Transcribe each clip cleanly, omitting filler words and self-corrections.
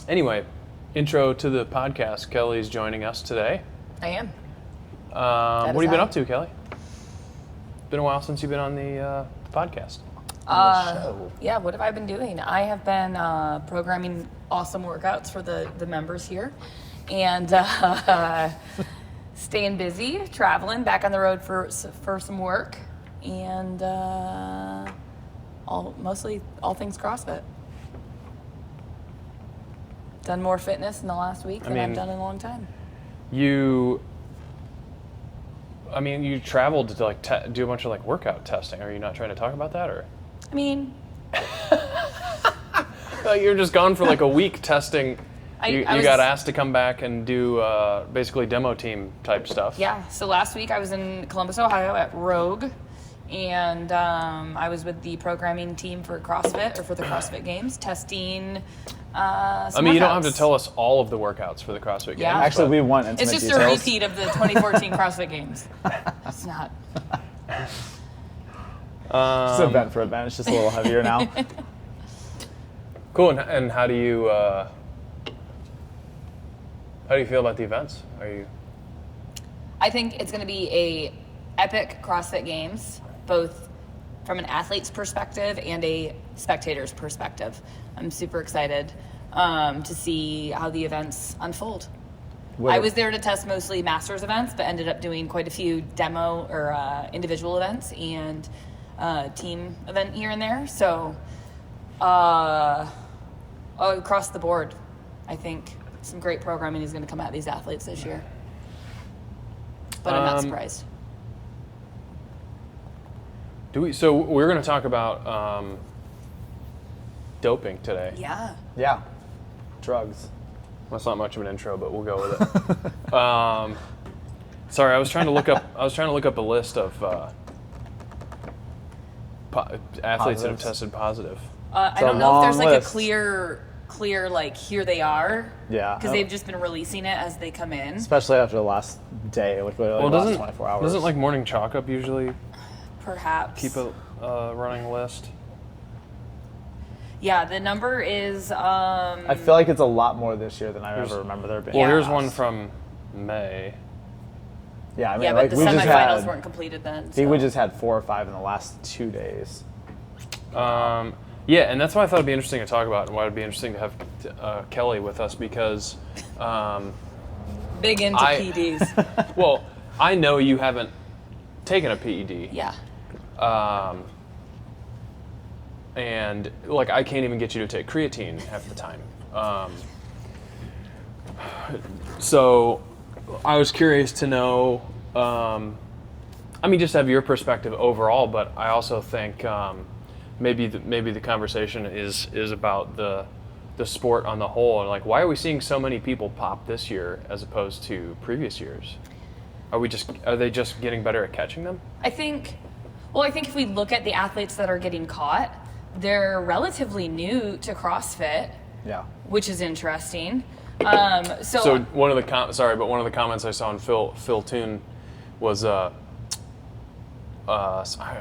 Anyway, intro to the podcast. Kelley's joining us today. I am. What have you been up to, Kelley? Been a while since you've been on the podcast. Yeah, what have I been doing? I have been programming awesome workouts for the members here and staying busy, traveling, back on the road for some work, and mostly all things CrossFit. Done more fitness in the last week than I've done in a long time. You traveled to do a bunch of workout testing. Are you not trying to talk about that, or? You're just gone for a week testing. You got asked to come back and do basically demo team type stuff. Yeah. So last week I was in Columbus, Ohio at Rogue, and I was with the programming team for CrossFit or for the CrossFit Games testing. You don't have to tell us all of the workouts for the CrossFit Games. Yeah. Actually, we want intimate details. It's just details. a repeat of the 2014 CrossFit Games. It's not. It's event for event. It's just a little heavier now. Cool. And how do you feel about the events? I think it's going to be a epic CrossFit Games, both from an athlete's perspective and a spectator's perspective. I'm super excited to see how the events unfold. I was there to test mostly masters events, but ended up doing quite a few demo or individual events and team event here and there. So across the board, I think some great programming is going to come out of these athletes this year. But I'm not surprised. So we're going to talk about doping today. Yeah. Yeah. Drugs. That's not much of an intro, but we'll go with it. Sorry, I was trying to look up a list of athletes that have tested positive. I don't know if there's a clear here they are. Yeah. Because they've just been releasing it as they come in. Especially after the last day, the last 24 hours. Doesn't Morning Chalk Up usually perhaps keep a running list? Yeah, the number is. I feel like it's a lot more this year than I ever remember there being. Well, here's one from May. Yeah, but the semifinals weren't completed then. I think we just had 4 or 5 in the last 2 days. Yeah, and that's why I thought it'd be interesting to talk about, and why it'd be interesting to have Kelley with us because. Big into PEDs. Well, I know you haven't taken a PED. Yeah. And I can't even get you to take creatine half the time. So I was curious to know, just have your perspective overall, but I also think maybe the conversation is about the sport on the whole, and why are we seeing so many people pop this year as opposed to previous years? Are they just getting better at catching them? I think if we look at the athletes that are getting caught, they're relatively new to CrossFit. Yeah. Which is interesting. So one of the comments I saw on Phil Toon was I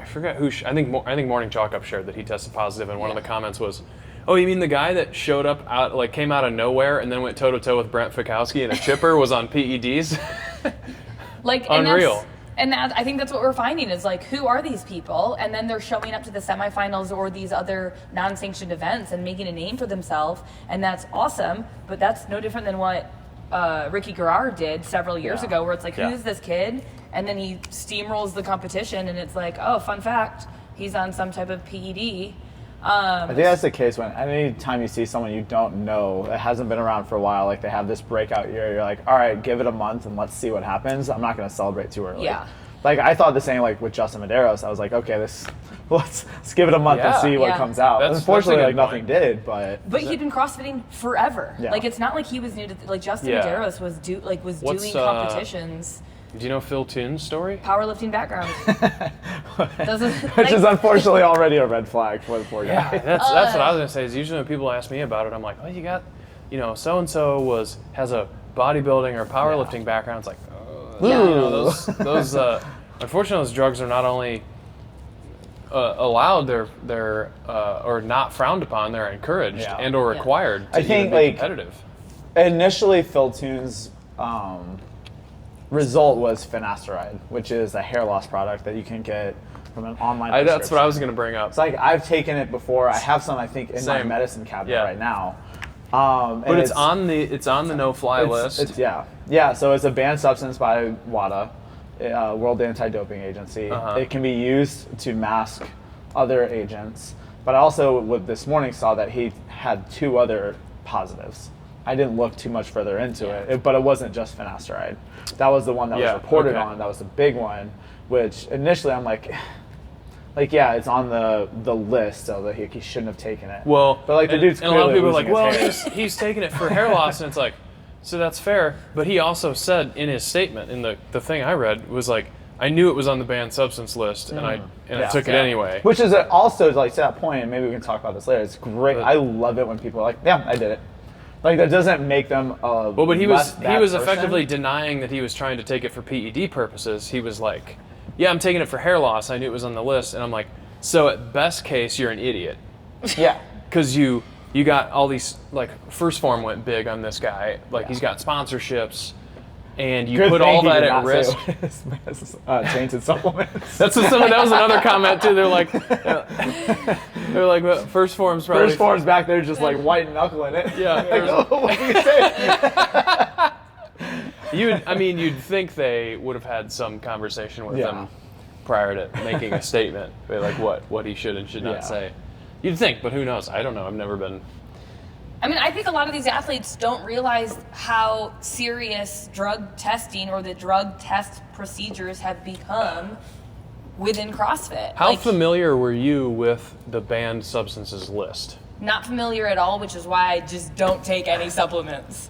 forget who I think Morning Chalk Up shared that he tested positive, and one of the comments was, "Oh, you mean the guy that showed up came out of nowhere and then went toe to toe with Brent Fikowski in a chipper was on PEDs?" Unreal. And I think that's what we're finding is who are these people? And then they're showing up to the semifinals or these other non-sanctioned events and making a name for themselves, and that's awesome. But that's no different than what Ricky Garrar did several years ago, where it's who's this kid? And then he steamrolls the competition, and it's oh, fun fact, he's on some type of PED. I think that's the case when any time you see someone you don't know that hasn't been around for a while, they have this breakout year, you're all right, give it a month and let's see what happens. I'm not going to celebrate too early. Yeah. I thought the same with Justin Medeiros. I was okay, let's give it a month and see what comes out. Unfortunately, nothing did, but he'd been CrossFitting forever. Yeah. It's not like he was new to Justin Medeiros was doing competitions. Do you know Phil Toon's story? Powerlifting background. Which is unfortunately already a red flag for the poor guy. Yeah, that's what I was going to say. Is usually when people ask me about it, I'm like, you got, so-and-so has a bodybuilding or powerlifting background. It's those unfortunately, those drugs are not only allowed, they're or not frowned upon. They're encouraged and or required to I think, even be competitive. Initially, Phil Toon's result was finasteride, which is a hair loss product that you can get from an online. That's what I was going to bring up. It's like I've taken it before. I have some, I think, in my medicine cabinet right now. But it's on the no-fly list. So it's a banned substance by WADA, World Anti-Doping Agency. It can be used to mask other agents. But I also, this morning, saw that he had 2 other positives. I didn't look too much further into it, but it wasn't just finasteride. That was the one that was reported on. That was the big one, which initially I'm like, it's on the list, so that he shouldn't have taken it. Well, but the dude's and a lot of people are like, well, he's taking it for hair loss, and it's like, so that's fair. But he also said in his statement, in the thing I read, was like, I knew it was on the banned substance list, and I took it anyway. Which is also, to that point, and maybe we can talk about this later. It's great. I love it when people are like, yeah, I did it. That doesn't make them but he was effectively denying that he was trying to take it for PED purposes. He was like, yeah, I'm taking it for hair loss. I knew it was on the list. And I'm like, so at best case, you're an idiot. Yeah. Because you got all these, First Form went big on this guy. He's got sponsorships. And you put all that at risk. Tainted supplements. That was another comment too. They're like, well, First Form's probably. First Form's back there just white knuckling it. Yeah. What are you saying? You'd think they would have had some conversation with him prior to making a statement, what he should and should not say. You'd think, but who knows? I don't know. I've never been. I think a lot of these athletes don't realize how serious drug testing or the drug test procedures have become within CrossFit. How familiar were you with the banned substances list? Not familiar at all, which is why I just don't take any supplements.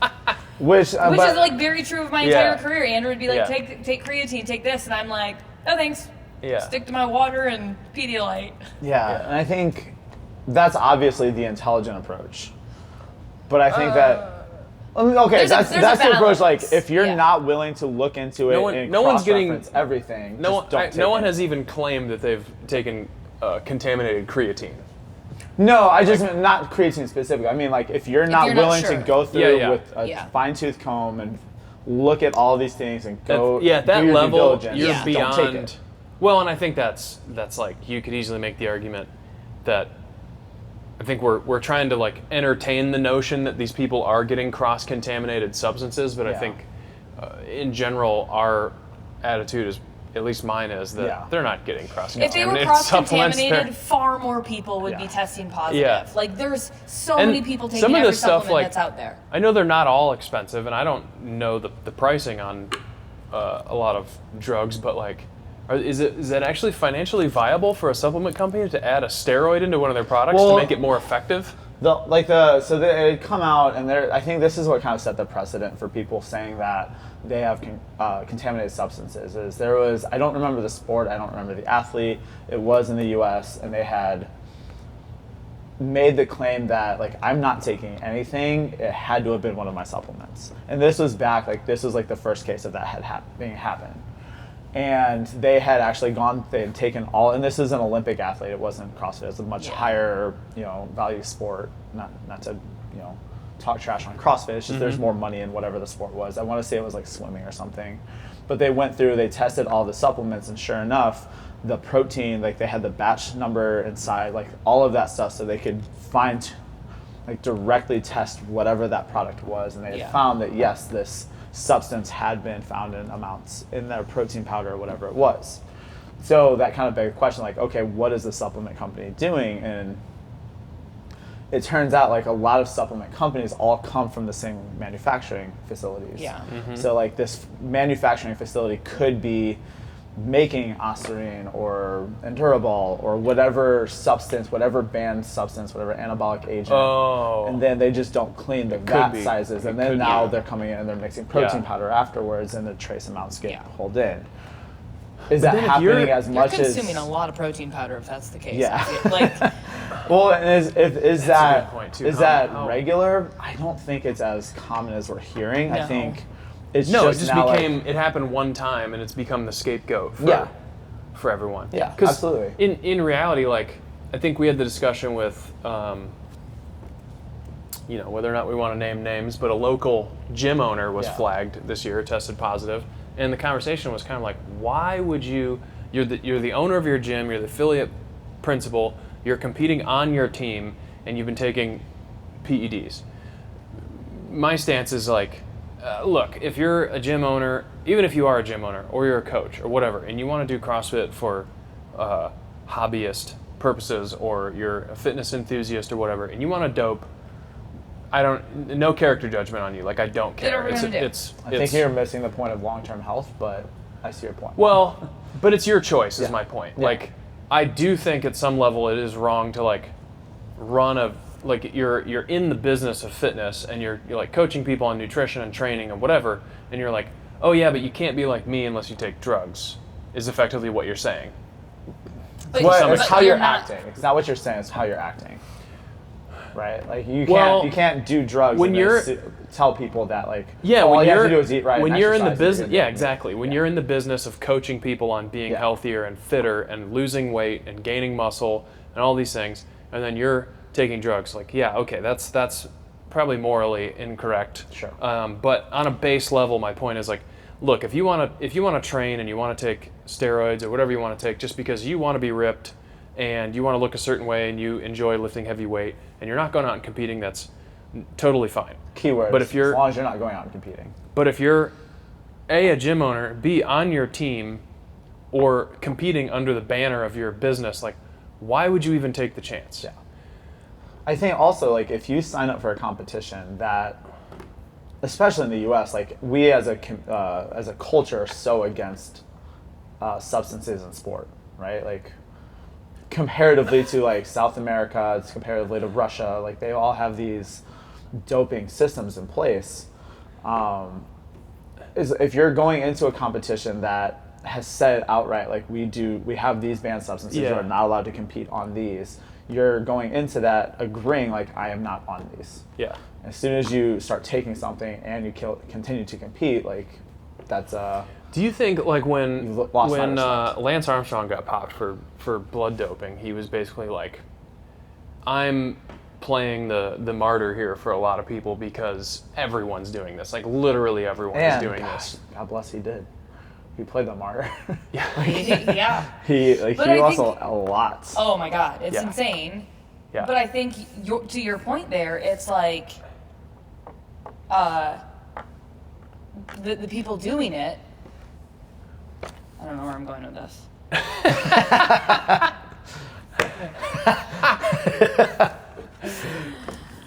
Which is very true of my entire career. Andrew would be like, take creatine, take this, and I'm like, no thanks. Yeah. Stick to my water and Pedialyte. Yeah, and I think that's obviously the intelligent approach. But I think that's the approach. If you're not willing to look into it and cross-reference everything, no one has even claimed that they've taken contaminated creatine. No, I just not creatine specifically. I mean, if you're not willing to go through with a fine-tooth comb and look at all these things and go at that do your level, due diligence, you're beyond. Don't take it. Well, and I think that's you could easily make the argument that. I think we're trying to entertain the notion that these people are getting cross-contaminated substances, but I think in general our attitude is, at least mine is, that they're not getting cross-contaminated. If they were cross-contaminated, far more people would be testing positive. Yeah. There's so many people taking every supplement that's out there. I know they're not all expensive, and I don't know the pricing on a lot of drugs, but is that actually financially viable for a supplement company to add a steroid into one of their products to make it more effective? So they had come out, and I think this is what kind of set the precedent for people saying that they have contaminated substances. I don't remember the sport, I don't remember the athlete. It was in the U.S. and they had made the claim that I'm not taking anything. It had to have been one of my supplements, and this was back this was the first case of that had happened. And they had actually they had taken all, and this is an Olympic athlete, it wasn't CrossFit, it's a much higher, value sport, not to, talk trash on CrossFit, it's just there's more money in whatever the sport was. I want to say it was swimming or something. But they went through, they tested all the supplements, and sure enough, the protein, they had the batch number inside, all of that stuff, so they could find, directly test whatever that product was, and they had found that yes, this substance had been found in amounts in their protein powder or whatever it was. So that kind of begs the question, okay, what is the supplement company doing? And it turns out a lot of supplement companies all come from the same manufacturing facilities. Yeah. Mm-hmm. So this manufacturing facility could be making Ostarine or Endurobol or whatever substance, whatever banned substance, whatever anabolic agent. Oh. And then they just don't clean the vat sizes. And then now they're coming in and they're mixing protein powder afterwards, and the trace amounts get pulled in. Is that happening as much as... You're consuming a lot of protein powder if that's the case. Yeah. Well, and is that regular? I don't think it's as common as we're hearing. No. I think... It happened one time, and it's become the scapegoat for everyone. Yeah, 'Cause absolutely. In reality, like, I think we had the discussion with, whether or not we want to name names, but a local gym owner was flagged this year, tested positive, and the conversation was kind of like, why would you're the owner of your gym, you're the affiliate principal, you're competing on your team, and you've been taking PEDs. My stance is like, look, if you're a gym owner, even if you are a gym owner or you're a coach or whatever, and you want to do CrossFit for hobbyist purposes, or you're a fitness enthusiast or whatever, and you want to dope, no character judgment on you. Like, I don't care. I think you're missing the point of long-term health, but I see your point. Well, but it's your choice is my point. Yeah. Like, I do think at some level it is wrong to like you're in the business of fitness, and you're like coaching people on nutrition and training and whatever, and you're like, oh yeah, but you can't be like me unless you take drugs, is effectively what you're saying. It's how you're acting. It's not what you're saying, it's how you're acting. Right? Like, you can't do drugs when tell people that, like, all you have to do is eat right. When and you're in the exercise, business, exactly. When you're in the business of coaching people on being healthier and fitter and losing weight and gaining muscle and all these things, and then you're taking drugs, like, that's probably morally incorrect. Sure. But on a base level, my point is, like, look, if you want to train and you want to take steroids or whatever you want to take just because you want to be ripped and you want to look a certain way and you enjoy lifting heavy weight and you're not going out and competing, that's totally fine. Keywords. But if you're, as long as you're not going out and competing. But if you're a gym owner, B, on your team or competing under the banner of your business, like, why would you even take the chance? Yeah. I think also, like, if you sign up for a competition that, especially in the U.S., like, we as a culture are so against substances in sport, right? Like, comparatively to, like, South America, it's comparatively to Russia, like, they all have these doping systems in place. If you're going into a competition that has said outright, like, we have these banned substances, you are not allowed to compete on these, you're going into that agreeing, like, I am not on these. Yeah. As soon as you start taking something and you continue to compete, like, that's Do you think, like, when Lance Armstrong got popped for blood doping, he was basically like, I'm playing the martyr here for a lot of people because everyone's doing this. Like, literally everyone is doing this. God bless, he did. He played the martyr. Yeah. He lost a lot. Oh my God, it's insane. Yeah. But I think to your point there, it's like the people doing it. I don't know where I'm going with this.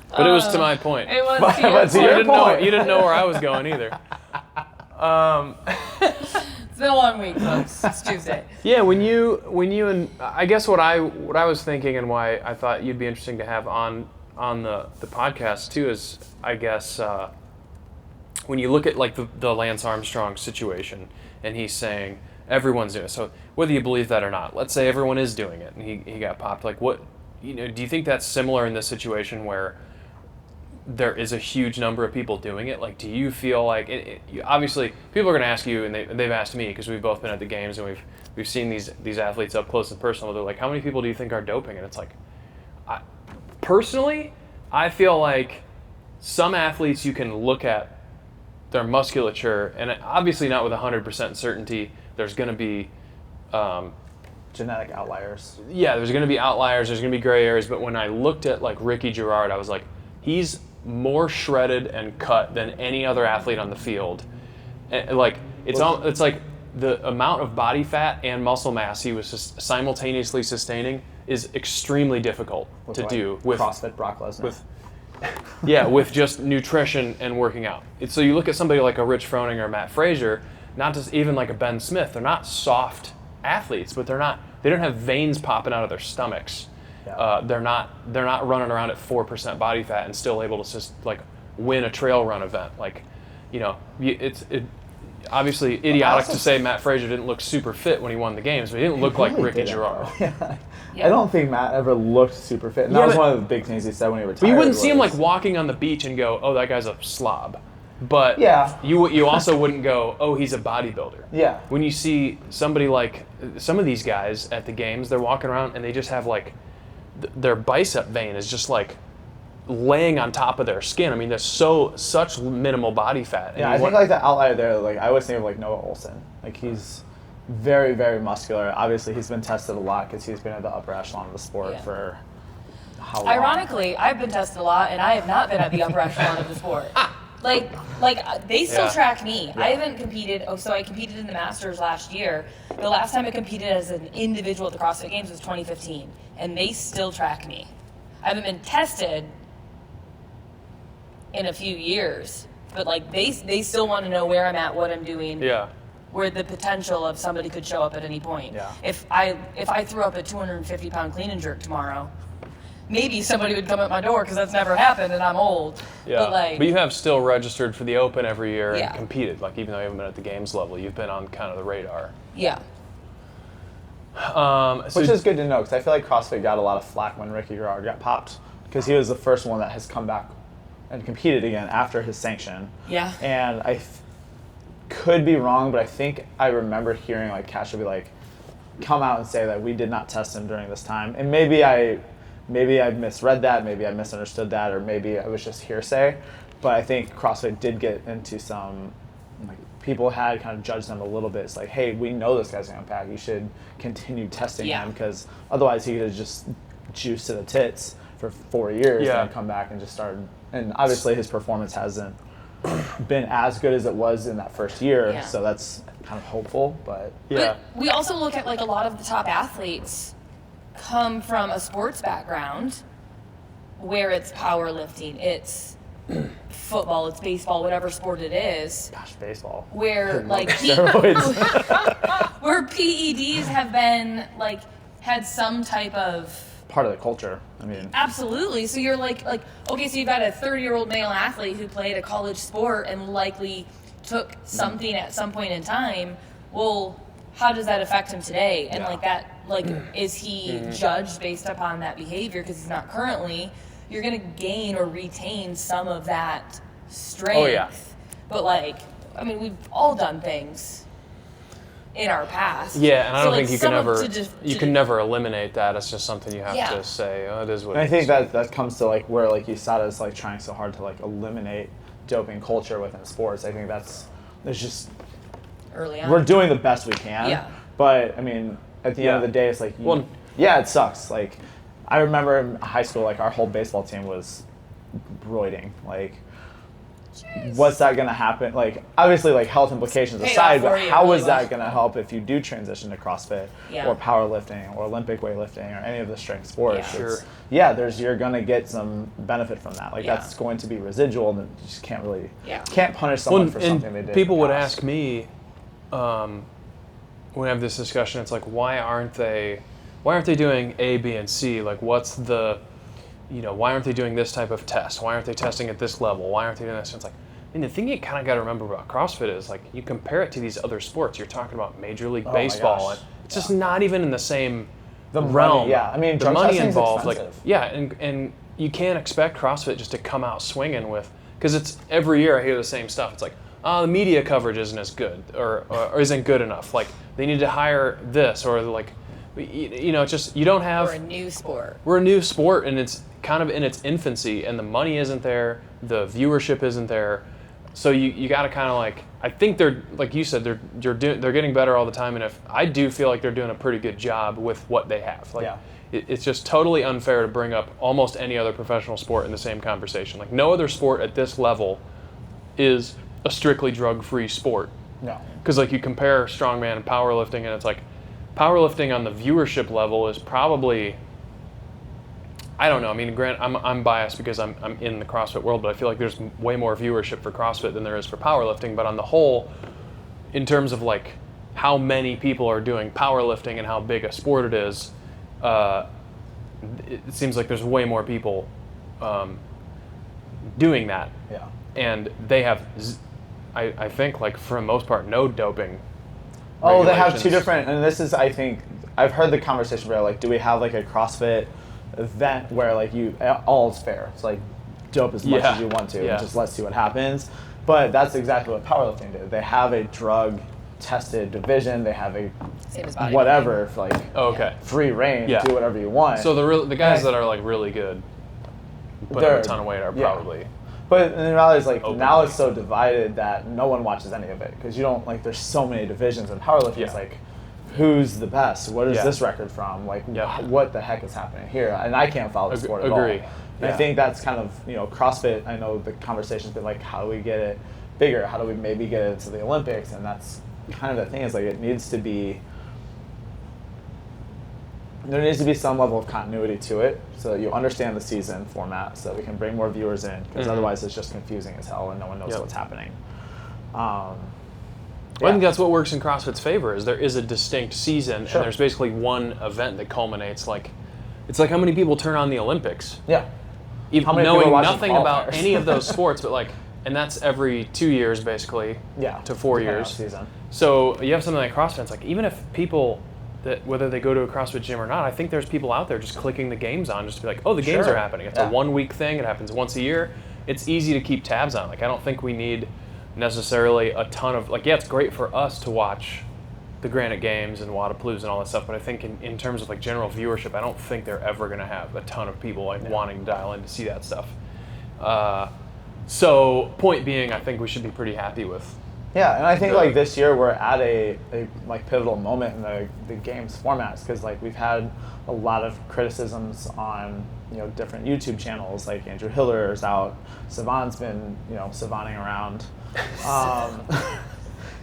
But it was to my point. It was But to your point. You didn't know where I was going either. It's been a long week, folks. It's Tuesday. Yeah, when you and I guess what I was thinking and why I thought you'd be interesting to have on the podcast too is, I guess, when you look at, like, the Lance Armstrong situation, and he's saying everyone's doing it. So whether you believe that or not, let's say everyone is doing it and he got popped. Like, what, do you think that's similar in this situation where there is a huge number of people doing it? Like, do you feel like obviously people are going to ask you, and they've asked me because we've both been at the games and we've seen these athletes up close and personal. They're like, how many people do you think are doping? And it's like, personally, I feel like some athletes you can look at their musculature, and obviously not with 100% certainty. There's going to be genetic outliers. Yeah, there's going to be outliers. There's going to be gray areas. But when I looked at, like, Ricky Gerard, I was like, he's more shredded and cut than any other athlete on the field. And, like, it's like the amount of body fat and muscle mass he was just simultaneously sustaining is extremely difficult to do with CrossFit Brock Lesnar. With just nutrition and working out. So you look at somebody like a Rich Froning or Matt Frazier, not just even like a Ben Smith. They're not soft athletes, but they don't have veins popping out of their stomachs. Yeah. They're not running around at 4% body fat and still able to just, like, win a trail run event. Like, it's obviously idiotic to say Matt Frazier didn't look super fit when he won the games, but he didn't look like Ricky Gerard. I don't think Matt ever looked super fit. And that was one of the big things he said when he retired. But you wouldn't see him, like, walking on the beach and go, oh, that guy's a slob. But Yeah. you also wouldn't go, oh, he's a bodybuilder. Yeah. When you see somebody like some of these guys at the games, they're walking around and they just have like their bicep vein is just like laying on top of their skin. I mean, there's such minimal body fat. And Yeah, I think like the outlier there, like I always think of like Noah Olsen. Like he's very, very muscular. Obviously, he's been tested a lot because he's been at the upper echelon of the sport for how long? Ironically, I've been tested a lot, and I have not been at the upper echelon of the sport. Like they still track me. I haven't competed. So I competed in the Masters last year. The last time I competed as an individual at the CrossFit Games was 2015, and they still track me. I haven't been tested in a few years, but like they still want to know where I'm at, what I'm doing. Yeah. Where the potential of somebody could show up at any point. Yeah. If I threw up a 250-pound clean and jerk tomorrow, maybe somebody would come at my door because that's never happened and I'm old. Yeah. But you have still registered for the Open every year Yeah. and competed. Like even though you haven't been at the games level, you've been on kind of the radar. yeah. Which is good to know because I feel like CrossFit got a lot of flack when Ricky Garard got popped because he was the first one that has come back and competed again after his sanction. Yeah. And I could be wrong, but I think I remember hearing like Cash would be like, come out and say that we did not test him during this time. And maybe I misread that, maybe I misunderstood that, or maybe it was just hearsay. But I think CrossFit did get into some, like, people had kind of judged them a little bit. It's like, hey, we know this guy's going to pack. You should continue testing him because otherwise he could have just juiced to the tits for 4 years and come back and just started. And obviously his performance hasn't been as good as it was in that first year, so that's kind of hopeful. But But we also look at like a lot of the top athletes come from a sports background where it's powerlifting, it's football, it's baseball, whatever sport it is. gosh, baseball. Where like Steroids. where PEDs have been like had some type of Part of the culture. I mean, absolutely. So you're like okay, so you've got a 30-year-old male athlete who played a college sport and likely took something at some point in time. Well, how does that affect him today? And like that, like is he judged based upon that behavior because he's not currently? You're gonna gain or retain some of that strength. Oh, yeah. But like, I mean, we've all done things in our past. Yeah, and I So, don't like, think you some can of ever to can never eliminate that. It's just something you have to say. Oh, it is what and it I think is. that comes to like where like USADA is like trying so hard to like eliminate doping culture within sports. I think there's just early on. we're doing the best we can. Yeah. But I mean, at the end of the day, it's like it sucks. Like I remember in high school, like our whole baseball team was roiding. Like, what's that going to happen? Like, obviously, like health implications Paid aside, off for but you how really is that well. going to help if you do transition to CrossFit or powerlifting or Olympic weightlifting or any of the strength sports? Yeah. It's- Sure. Yeah, you're going to get some benefit from that. Like Yeah. that's going to be residual, and you just can't really Yeah. can't punish someone Well, for and something they did. people in the would past. ask me when we have this discussion. It's like, why aren't they doing A, B, and C? Like, what's the, why aren't they doing this type of test? Why aren't they testing at this level? Why aren't they doing this? And it's like, I mean, the thing you kind of got to remember about CrossFit is like you compare it to these other sports. You're talking about Major League my Baseball, gosh. and it's just not even in the same money, realm. yeah. I mean, the drug money testing's involved, expensive. and you can't expect CrossFit just to come out swinging with, because it's every year I hear the same stuff. It's like, the media coverage isn't as good or isn't good enough. Like they need to hire this, or like, it's just you don't have. We're a new sport. We're a new sport, and it's kind of in its infancy, and the money isn't there, the viewership isn't there. So you got to kind of like, I think they're, like you said, they're getting better all the time, and if I do feel like they're doing a pretty good job with what they have. Like, it's just totally unfair to bring up almost any other professional sport in the same conversation. Like no other sport at this level is a strictly drug-free sport. No. Because like you compare strongman and powerlifting, and it's like powerlifting on the viewership level is probably, I don't know. I mean, I'm biased because I'm in the CrossFit world, but I feel like there's way more viewership for CrossFit than there is for powerlifting. But on the whole, in terms of like how many people are doing powerlifting and how big a sport it is, it seems like there's way more people doing that. Yeah. And they have, I think, like for the most part, no doping. Oh, they have two regulations. different, and this is, I think, I've heard the conversation where like, do we have like a CrossFit event where like all is fair? It's like dope as much as you want to, and just let's see what happens. But that's exactly what powerlifting did. They have a drug-tested division. They have a Same as bodybuilding. whatever, like Okay. free reign, Yeah. do whatever you want. So the guys Yeah. that are like really good, put on They're- a ton of weight are yeah. probably. But in reality, it's like Open now weight. it's so divided that no one watches any of it because you don't like. There's so many divisions in powerlifting. Yeah. It's like, who's the best? What is Yeah. this record from? Like, Yeah. what the heck is happening here? And I can't follow the sport at all. Agree. And Yeah. I think that's kind of CrossFit. I know the conversation's been like, how do we get it bigger? How do we maybe get it to the Olympics? And that's kind of the thing. Is like it needs to be. There needs to be some level of continuity to it so that you understand the season format so that we can bring more viewers in because otherwise it's just confusing as hell and no one knows Yep. what's happening. Well, I think that's what works in CrossFit's favor is there is a distinct season Sure. and there's basically one event that culminates. Like, it's like how many people turn on the Olympics, Yeah. even How many people knowing watching nothing about qualifiers? any of those sports, but like, and that's every 2 years basically, Yeah. to 4 depending on years. Season. So you have something like CrossFit. It's like even if people that whether they go to a CrossFit gym or not, I think there's people out there just clicking the games on just to be like, oh, the games Sure. are happening. It's Yeah. a 1 week thing. It happens once a year. It's easy to keep tabs on. Like I don't think we need necessarily a ton of like. Yeah, it's great for us to watch the Granite Games and Wadapalooza and all that stuff. But I think in terms of like general viewership, I don't think they're ever going to have a ton of people like wanting to dial in to see that stuff. So point being, I think we should be pretty happy with. Yeah, and I think The- like this year we're at a like pivotal moment in the game's formats because like we've had a lot of criticisms on different YouTube channels like Andrew Hiller's out, Savant's been savanting around.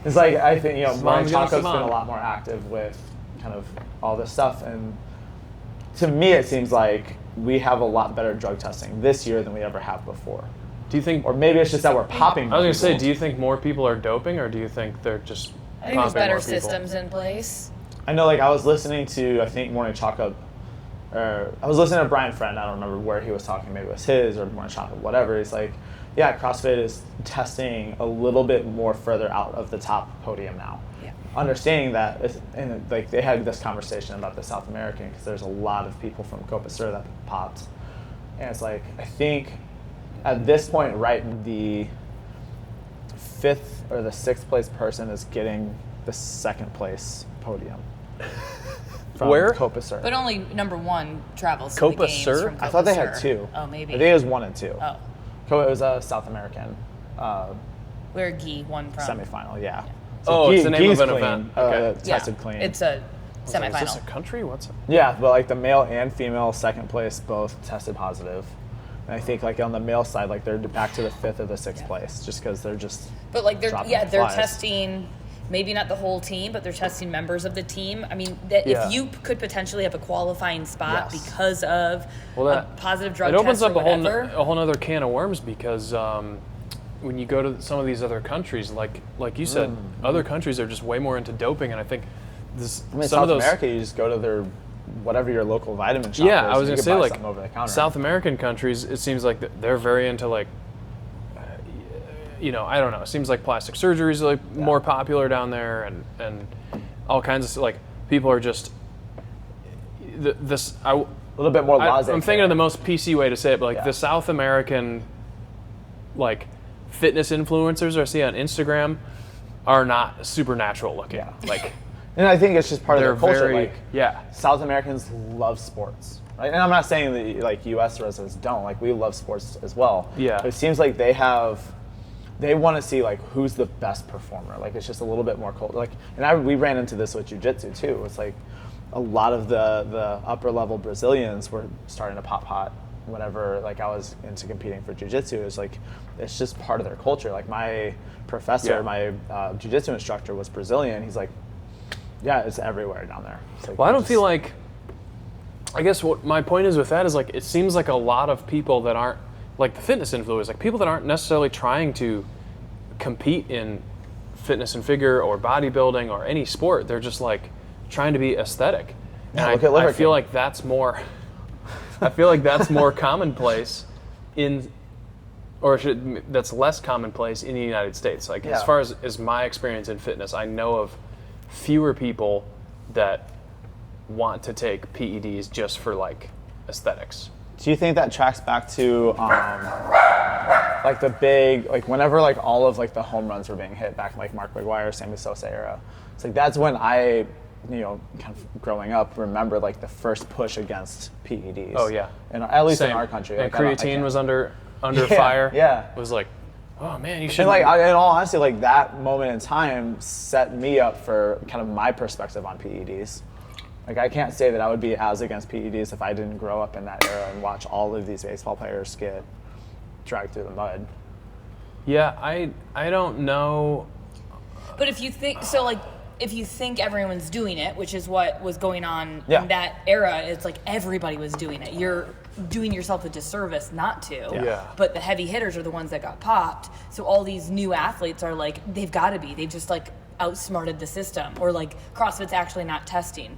It's like I think Brian Savant's gonna Chaco's been savant. a lot more active with kind of all this stuff, and to me it seems like we have a lot better drug testing this year than we ever have before. Do you think? Or maybe it's just that we're popping. I was gonna say, people. do you think more people are doping, or do you think they're just I think there's pumping better more people? systems in place. I know, like, I was listening to, I think, Morning Chocolate, or I was listening to Brian Friend, I don't remember where he was talking, maybe it was his or Morning Chocolate, whatever. He's like, yeah, CrossFit is testing a little bit more further out of the top podium now. Yeah. Understanding that, and like, they had this conversation about the South American, because there's a lot of people from Copa Sur that popped. And it's like, I think at this point, right, the 5th or the 6th place person is getting the 2nd place podium. From Where? Copa Sur. But only number one travels to Copa the games Sur? from I Copa thought they had Sur. 2. Oh, maybe. I think it was 1 and 2. Oh, It was a South American where Guy won from. semifinal, yeah. Oh, it's the name Guy's of an clean, event. Okay. tested clean. It's a Is this a semifinal. country? What's it? Yeah, but like the male and female 2nd place both tested positive. And I think like on the male side, like they're back to the 5th or the 6th place just because they're just But like they're dropping they're flies. testing maybe not the whole team, but they're testing members of the team. I mean, that Yeah. if you could potentially have a qualifying spot Yes. because of Well, a that positive drug it opens test up or a whole whatever. a whole other can of worms because when you go to some of these other countries, like you said, other countries are just way more into doping, and I think this I mean, some South of those. America, you just go to their whatever your local vitamin shop Yeah, is, I was and gonna you say can buy like something over the counter. South American countries. It seems like they're very into like, I don't know. It seems like plastic surgery is like more popular down there, and all kinds of like people are just this. a little bit more laissez-faire. I'm thinking of the most PC way to say it, but like Yeah. the South American like fitness influencers I see on Instagram are not supernatural looking. Yeah. Like And I think it's just part of they're their culture. very Like South Americans love sports, right? And I'm not saying that like U.S. residents don't. Like we love sports as well. Yeah. But it seems like they want to see like who's the best performer. Like it's just a little bit more cold. Like, and we ran into this with jiu-jitsu too. It's like a lot of the upper level Brazilians were starting to pop hot whenever like I was into competing for jiu-jitsu. It's like it's just part of their culture. Like my professor, Yeah. my jiu-jitsu instructor was Brazilian. He's like, yeah, it's everywhere down there. It's like Well, I you don't just- feel like. I guess what my point is with that is like it seems like a lot of people that aren't like the fitness influencers, like people that aren't necessarily trying to compete in fitness and figure or bodybuilding or any sport. They're just like trying to be aesthetic. Yeah, And look at Liver I feel King. like that's more. I feel like that's more commonplace that's less commonplace in the United States. Like as Yeah. far as my experience in fitness, I know of fewer people that want to take PEDs just for like aesthetics. Do you think that tracks back to like the big, like whenever like all of like the home runs were being hit back in like Mark McGwire, Sammy Sosa era. It's like that's when I, kind of growing up, remember like the first push against PEDs. Oh yeah. And at least Same. in our country. And like, creatine was under fire. Yeah. It was like, oh man, you should. And like, in all honesty, like that moment in time set me up for kind of my perspective on PEDs. Like I can't say that I would be as against PEDs if I didn't grow up in that era and watch all of these baseball players get dragged through the mud. Yeah, I don't know. But if you think so, like if you think everyone's doing it, which is what was going on Yeah. in that era, it's like everybody was doing it. You're doing yourself a disservice not to. Yeah. But the heavy hitters are the ones that got popped. So all these new athletes are like, they've got to be. They just like outsmarted the system, or like CrossFit's actually not testing.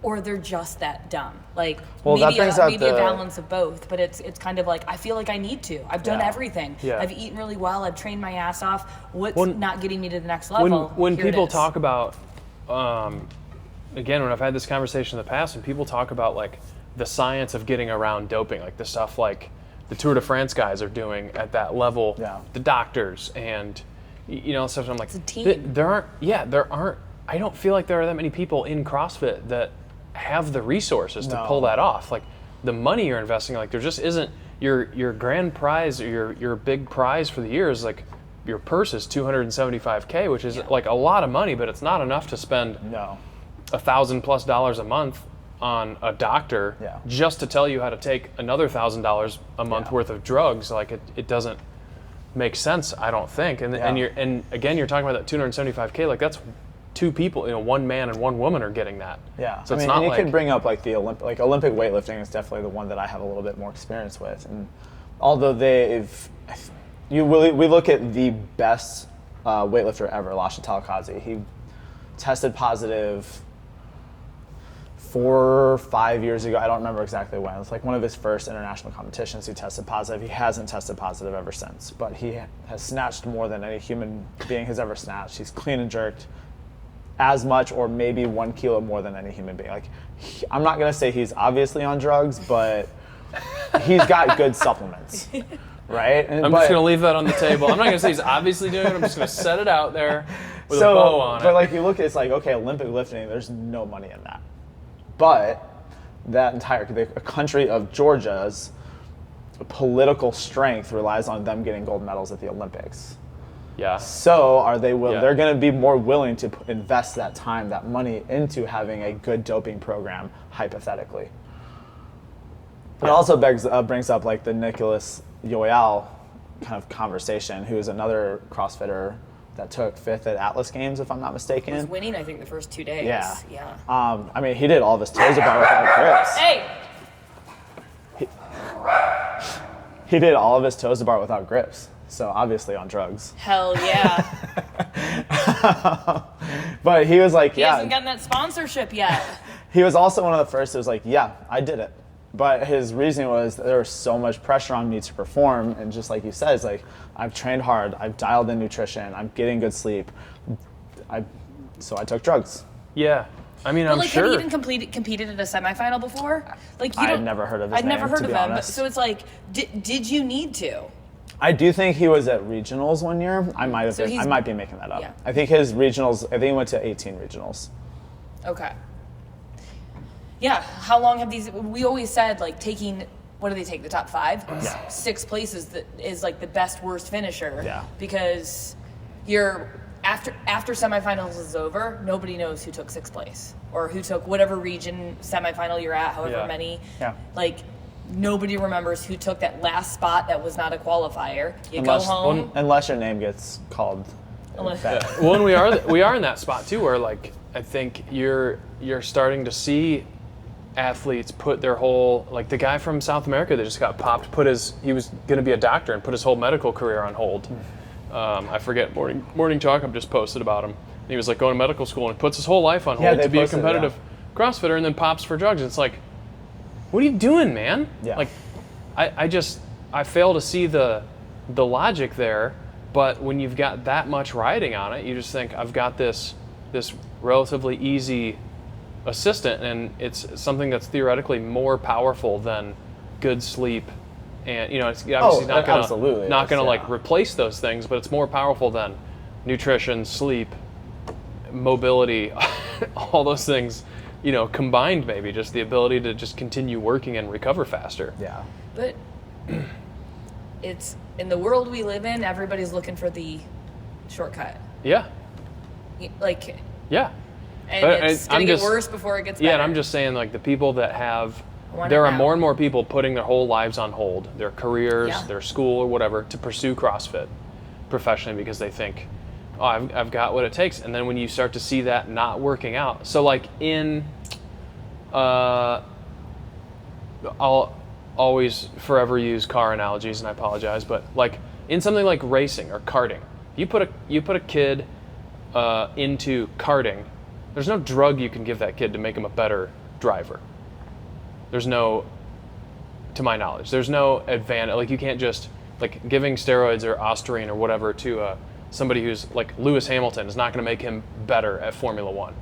Or they're just that dumb. Like Well, that brings out maybe a balance of both, but it's kind of like I feel like I need to. I've done Yeah. everything. Yeah. I've eaten really well. I've trained my ass off. What's When- not getting me to the next level? When Here it people is. talk about, again, when I've had this conversation in the past, and people talk about like the science of getting around doping, like the stuff like the Tour de France guys are doing at that level, Yeah. the doctors and stuff. I'm like, It's a team. there aren't. I don't feel like there are that many people in CrossFit that have the resources to No. pull that off. Like the money you're investing, like there just isn't your grand prize or your big prize for the year is like your purse is $275K, which is like a lot of money, but it's not enough to spend No. $1,000+ a month on a doctor Yeah. just to tell you how to take another $1,000 a month Yeah. worth of drugs. Like it doesn't make sense, I don't think. And Yeah. and again, you're talking about that $275K, like that's two people, one man and one woman are getting that. Yeah, So I it's mean, not and you like can bring up like the Olympic weightlifting is definitely the one that I have a little bit more experience with. And although we look at the best weightlifter ever, Lasha Talakazi. He tested positive 4 or 5 years ago. I don't remember exactly when. It's like one of his first international competitions. He tested positive. He hasn't tested positive ever since. But he has snatched more than any human being has ever snatched. He's clean and jerked as much or maybe 1 kilo more than any human being. Like, I'm not gonna say he's obviously on drugs, but he's got good supplements, right? I'm just gonna leave that on the table. I'm not gonna say he's obviously doing it. I'm just gonna set it out there with a bow on it. But like you look at, it's like, okay, Olympic lifting, there's no money in that. But the country of Georgia's political strength relies on them getting gold medals at the Olympics. Yeah. So are they Yeah. they're going to be more willing to invest that time, that money into having a good doping program, hypothetically. It also brings up like the Nicholas Yoel kind of conversation, who is another CrossFitter that took 5th at Atlas Games, if I'm not mistaken. He was winning, I think, the first 2 days. Yeah. Yeah. I mean, he did all of his toes bar without grips. Hey! He did all of his toes bar without grips. So obviously on drugs. Hell yeah. But he was like, He hasn't gotten that sponsorship yet. He was also one of the first who was like, yeah, I did it. But his reasoning was that there was so much pressure on me to perform. And just like you said, it's like, I've trained hard. I've dialed in nutrition. I'm getting good sleep. So I took drugs. Yeah. I mean, But I'm like, sure. have you even competed at a semifinal before? Like, I've never heard of his I'd never name, heard to of be him. But, honest. so it's like, did you need to? I do think he was at regionals one year. I might have So been. I might be making that up. Yeah. I think his regionals. I think he went to 18 regionals. Okay. Yeah. How long have these? We always said like taking. What do they take? The top 5? Yeah. 6 places that is like the best worst finisher. Yeah. Because you're after semifinals is over, nobody knows who took 6th place or who took whatever region semifinal you're at, however Yeah. many. Yeah. Like nobody remembers who took that last spot that was not a qualifier. You go home. Unless your name gets called. Unless- bad. Well, and we are in that spot too, where like I think you're starting to see athletes put their whole, like the guy from South America that just got popped, he was going to be a doctor and put his whole medical career on hold. I forget, Morning Talk just posted about him. And he was like going to medical school and puts his whole life on Yeah, hold they to be a posted it, competitive CrossFitter and then pops for drugs. It's like, what are you doing, man? Yeah. Like, I fail to see the logic there. But when you've got that much riding on it, you just think, I've got this relatively easy assistant, and it's something that's theoretically more powerful than good sleep and it's obviously not going to yeah. like replace those things, but it's more powerful than nutrition, sleep, mobility, all those things, combined. Maybe just the ability to just continue working and recover faster. Yeah. But it's in the world we live in, everybody's looking for the shortcut. Yeah. Like. Yeah. And but it's going to get worse before it gets better. Yeah, and I'm just saying, like, the people that have, Want there it are now. more and more people putting their whole lives on hold, their careers, Yeah. their school or whatever, to pursue CrossFit professionally because they think, oh, I've got what it takes. And then when you start to see that not working out, so like I'll always forever use car analogies, and I apologize, but like in something like racing or karting, you put a kid into karting, there's no drug you can give that kid to make him a better driver. There's no, to my knowledge, there's no advantage. Like you can't just, like giving steroids or Ostarine or whatever to somebody who's like Lewis Hamilton is not going to make him better at Formula One.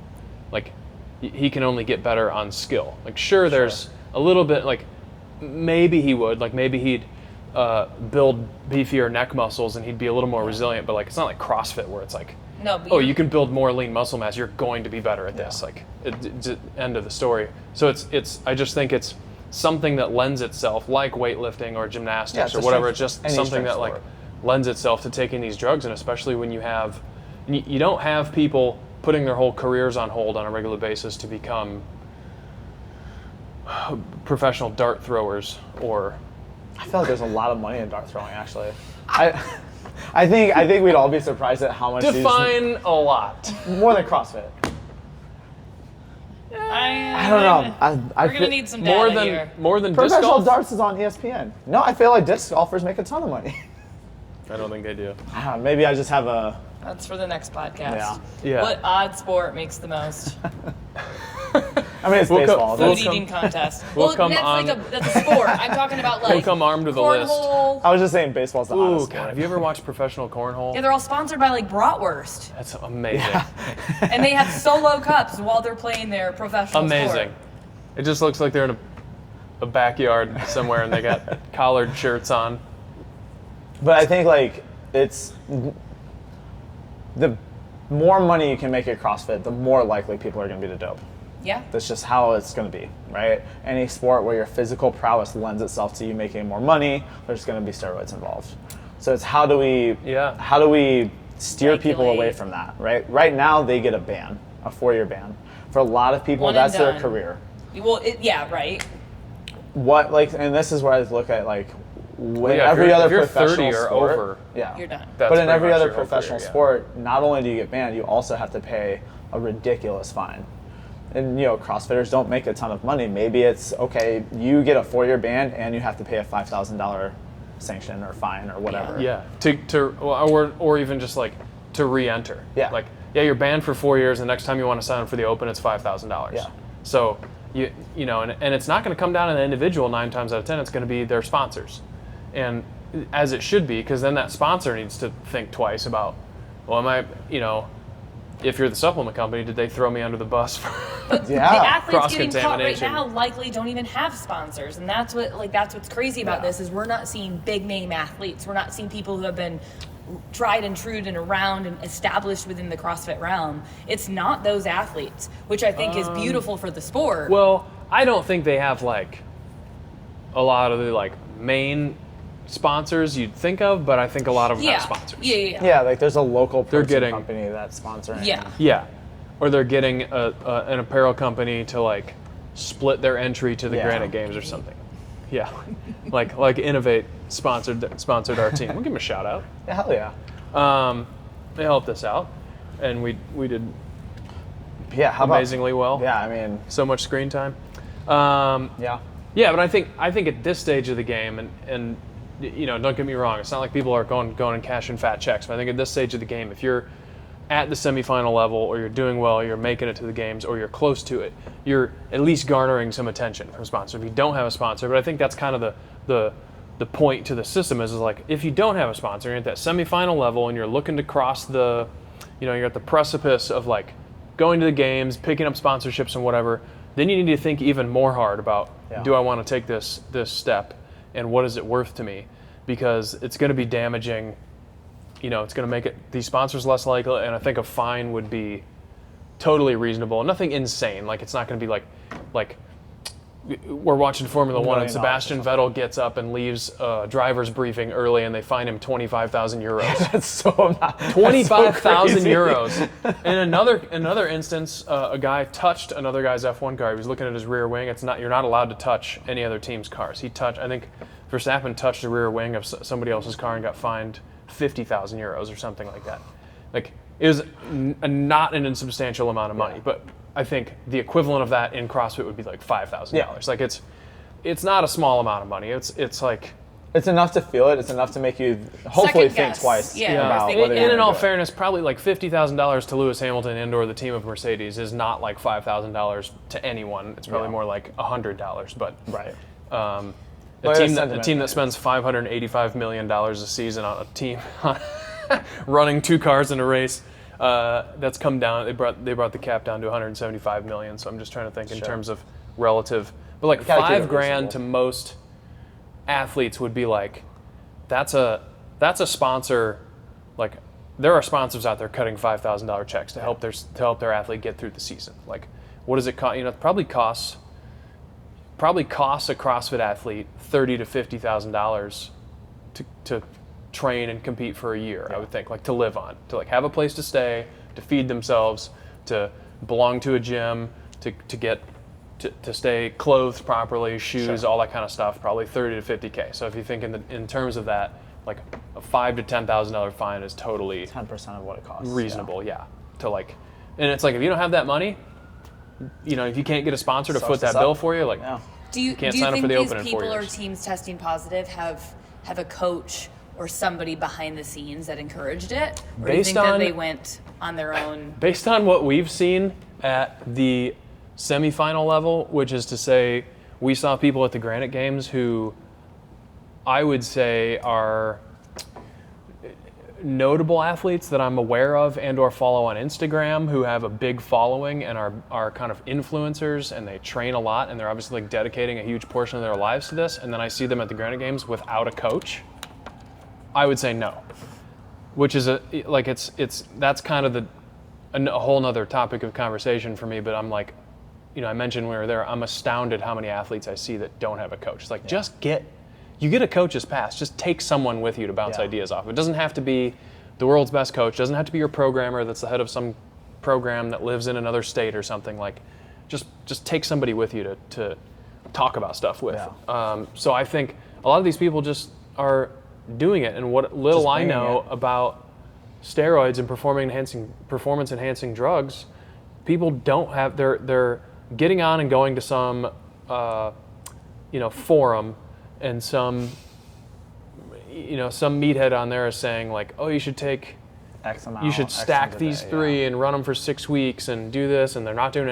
Like he can only get better on skill. Like sure, there's a little bit, like maybe he would, like maybe he'd build beefier neck muscles and he'd be a little more resilient, but like it's not like CrossFit where it's like, No, but oh, you can build more lean muscle mass, you're going to be better at this. Yeah. Like, end of the story. So it's I just think it's something that lends itself, like weightlifting or gymnastics or whatever. It's just something that like lends itself to taking these drugs, and especially when you have, you don't have people putting their whole careers on hold on a regular basis to become professional dart throwers or. I feel like there's a lot of money in dart throwing, actually. I think we'd all be surprised at how much. Define a lot. More than CrossFit. I don't know. We're gonna need some data here. More than disc Professional golf? darts is on ESPN. No, I feel like disc golfers make a ton of money. I don't think they do. Maybe I just have a. That's for the next podcast. Yeah. What odd sport makes the most? I mean, it's baseball. Food eating contest. We'll come that's a sport. I'm talking about like. We'll come armed with a list. Cornhole. I was just saying baseball's the Ooh, hottest sport. God, have you ever watched professional cornhole? Yeah, they're all sponsored by like Bratwurst, That's amazing. and they have solo cups while they're playing their professional Amazing. sport. It just looks like they're in a backyard somewhere and they got collared shirts on. But I think like it's the more money you can make at CrossFit, the more likely people are going to be to dope. Yeah. That's just how it's going to be, right? Any sport where your physical prowess lends itself to you making more money, there's going to be steroids involved. So it's how do we steer people away from that, right? Right now they get a ban, a 4-year ban. For a lot of people, that's their career. Well, yeah, right. What and this is where I look at when Yeah, every other if you're professional 30 or sport, over, yeah, You're done. That's but in pretty every much other your whole professional career, yeah. sport, not only do you get banned, you also have to pay a ridiculous fine. And CrossFitters don't make a ton of money. Maybe it's okay, you get a 4-year ban and you have to pay a $5,000 sanction or fine or whatever. Yeah, or even just like to re-enter. Yeah. Like, you're banned for 4 years. The next time you want to sign up for the Open, it's $5,000. Yeah. So and it's not going to come down to the individual 9 times out of 10. It's going to be their sponsors, and as it should be, because then that sponsor needs to think twice about, well, am I, if you're the supplement company, did they throw me under the bus for The athletes getting caught right cross-contamination? now likely don't even have sponsors, and that's what's crazy about this is we're not seeing big name athletes. We're not seeing people who have been tried and true and around and established within the CrossFit realm. It's not those athletes, which I think is beautiful for the sport. Well, I don't think they have like a lot of the main sponsors you'd think of, but I think a lot of them have sponsors. Yeah, there's a local protein getting- company that's sponsoring. Yeah. Or they're getting an apparel company to split their entry to the Granite Games or something. Yeah, like Innovate sponsored our team. We'll give them a shout out. Yeah, hell yeah. They helped us out, and we did how amazingly well. Yeah, I mean, So much screen time. yeah. Yeah, but I think at this stage of the game, and don't get me wrong, it's not like people are going and cashing fat checks. But I think at this stage of the game, if you're at the semifinal level, or you're doing well, you're making it to the games, or you're close to it, you're at least garnering some attention from sponsors. If you don't have a sponsor, but I think that's kind of the point to the system is if you don't have a sponsor, you're at that semifinal level, and you're looking to cross the, you're at the precipice of going to the games, picking up sponsorships and whatever. Then you need to think even more hard about, do I want to take this step? and what is it worth to me? Because it's going to be damaging. It's going to make these sponsors less likely, and I think a fine would be totally reasonable. Nothing insane. Like, it's not going to be like we're watching Formula One and Sebastian Vettel gets up and leaves a driver's briefing early and they fine him 25,000 euros. That's so not 25,000 euros. In another instance, a guy touched another guy's F1 car. He was looking at his rear wing. You're not allowed to touch any other team's cars. I think Verstappen touched the rear wing of somebody else's car and got fined 50,000 euros or something like that. Like, it was not an insubstantial amount of money, but I think the equivalent of that in CrossFit would be like $5,000. Yeah. Like, it's not a small amount of money. It's like, it's enough to feel it. It's enough to make you hopefully think twice about Yeah. whether you're in all gonna do it. fairness, probably like $50,000 to Lewis Hamilton and or the team of Mercedes is not like $5,000 to anyone. It's probably more like $100. But Right. a team that spends $585 million a season on a team running 2 cars in a race, that's come down. They brought the cap down to $175 million. So I'm just trying to think in terms of relative. But like $5,000 to most athletes would be like, that's a sponsor. Like, there are sponsors out there cutting $5,000 checks to help their athlete get through the season. Like, what does it cost? It probably costs a CrossFit athlete $30,000 to $50,000 to train and compete for a year. I would think, like, to live on, to like have a place to stay, to feed themselves, to belong to a gym, to stay clothed properly, shoes, all that kind of stuff. Probably $30,000 to $50,000. So if you think in terms of that, like a $5,000 to $10,000 fine is totally 10% of what it costs. reasonable. Yeah. To like, and it's like, if you don't have that money, if you can't get a sponsor to foot that bill for you, like, do you can't think sign up for the these Open in 4 people or years. teams testing positive have a coach or somebody behind the scenes that encouraged it? Or do you think that they went on their own? Based on what we've seen at the semifinal level, which is to say, we saw people at the Granite Games who I would say are notable athletes that I'm aware of and or follow on Instagram who have a big following and are kind of influencers, and they train a lot, and they're obviously like dedicating a huge portion of their lives to this, and then I see them at the Granite Games without a coach. I would say no, which is that's kind of a whole nother topic of conversation for me. But I'm like, I mentioned when we were there, I'm astounded how many athletes I see that don't have a coach. It's like, you get a coach's pass. Just take someone with you to bounce ideas off. It doesn't have to be the world's best coach. It doesn't have to be your programmer that's the head of some program that lives in another state or something. Like, just take somebody with you to talk about stuff with. Yeah. So I think a lot of these people just are doing it, and what little I know about steroids and performance enhancing drugs, people don't have. They're getting on and going to some forum, and some meathead on there is saying like, oh, you should take X amount. You should stack these day, 3 and run them for 6 weeks and do this, and they're not doing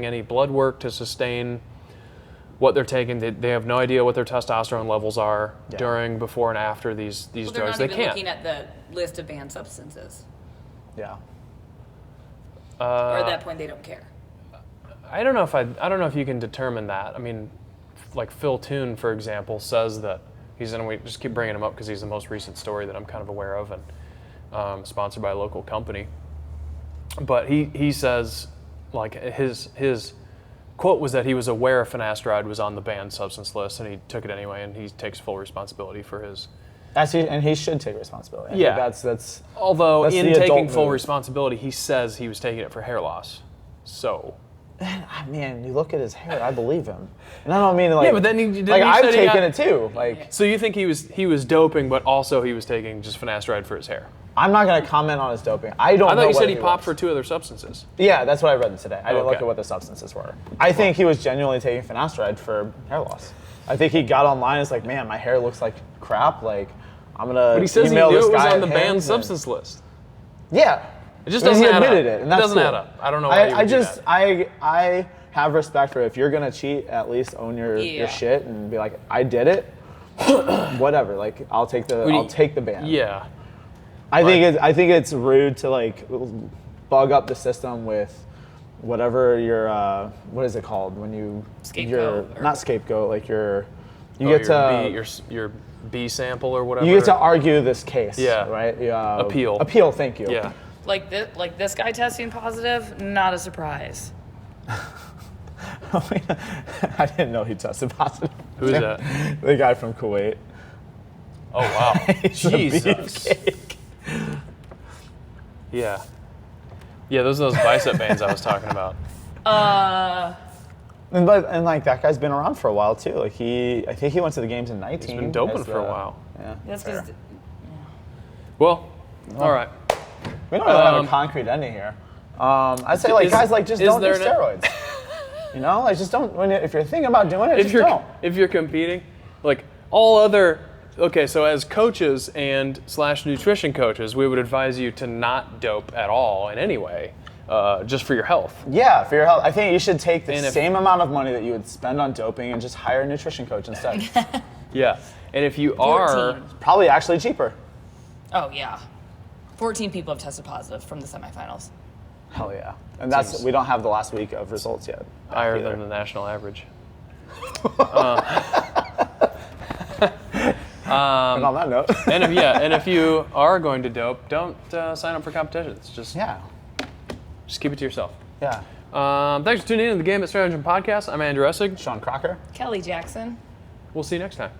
any blood work to sustain what they're taking. They have no idea what their testosterone levels are during, before, and after these drugs. They're not they even can't. looking at the list of banned substances. Yeah. Or at that point, they don't care. I don't know if you can determine that. I mean, like Phil Toon, for example, says that we just keep bringing him up because he's the most recent story that I'm kind of aware of, and sponsored by a local company. But he says, like, his quote was that he was aware finasteride was on the banned substance list, and he took it anyway, and he takes full responsibility for his. And he should take responsibility. Yeah. That's. Although that's in the taking adult full move. responsibility, he says he was taking it for hair loss. So. Man, you look at his hair. I believe him, and I don't mean like. Yeah, but then I've taken it too. Like. So you think he was doping, but also he was taking just finasteride for his hair? I'm not going to comment on his doping. I don't. I thought know you said what he popped was. for 2 other substances. Yeah, that's what I read today. I didn't look Okay. at what the substances were. I think he was genuinely taking finasteride for hair loss. I think he got online and was like, man, my hair looks like crap. Like, I'm going to But he says he email knew this it was guy on the at banned Hims and- substance list. Yeah. It just I mean, doesn't he add admitted up. it, and that's doesn't cool. add up. I don't know why you would do that. I have respect for it. If you're going to cheat, at least own your shit and be like, I did it. Whatever. Like, I'll take the ban. Yeah. I think it's rude to like bug up the system with whatever your what is it called when you Scapegoat, not scapegoat, like your You get to your B sample or whatever. you get to argue this case. Yeah. Right. Appeal. Appeal. Thank you. Yeah. Like this guy testing positive, not a surprise. I didn't know he tested positive. Who is that? The guy from Kuwait. Oh wow. He's a Jesus. beefcake. Yeah. Yeah, those are those bicep bands I was talking about. And like that guy's been around for a while too. Like I think he went to the games in 19. He's been doping for a while. Yeah. That's fair. because Well, all right. We don't really have a concrete ending here. I'd say guys just don't do steroids. You know, like just don't. If you're thinking about doing it, don't. If you're competing, like all other. Okay, so as coaches and / nutrition coaches, we would advise you to not dope at all in any way, just for your health. Yeah, for your health. I think you should take the same amount of money that you would spend on doping and just hire a nutrition coach instead. Yeah, and if you are probably actually cheaper. Oh yeah, 14 people have tested positive from the semifinals. Hell yeah, and we don't have the last week of results yet. Higher than the national average. And on that note, and if you are going to dope, don't sign up for competitions. Just keep it to yourself. Yeah. Thanks for tuning in to the Game at Stratagem podcast. I'm Andrew Essig. Shawn Crocker. Kelley Jackson. We'll see you next time.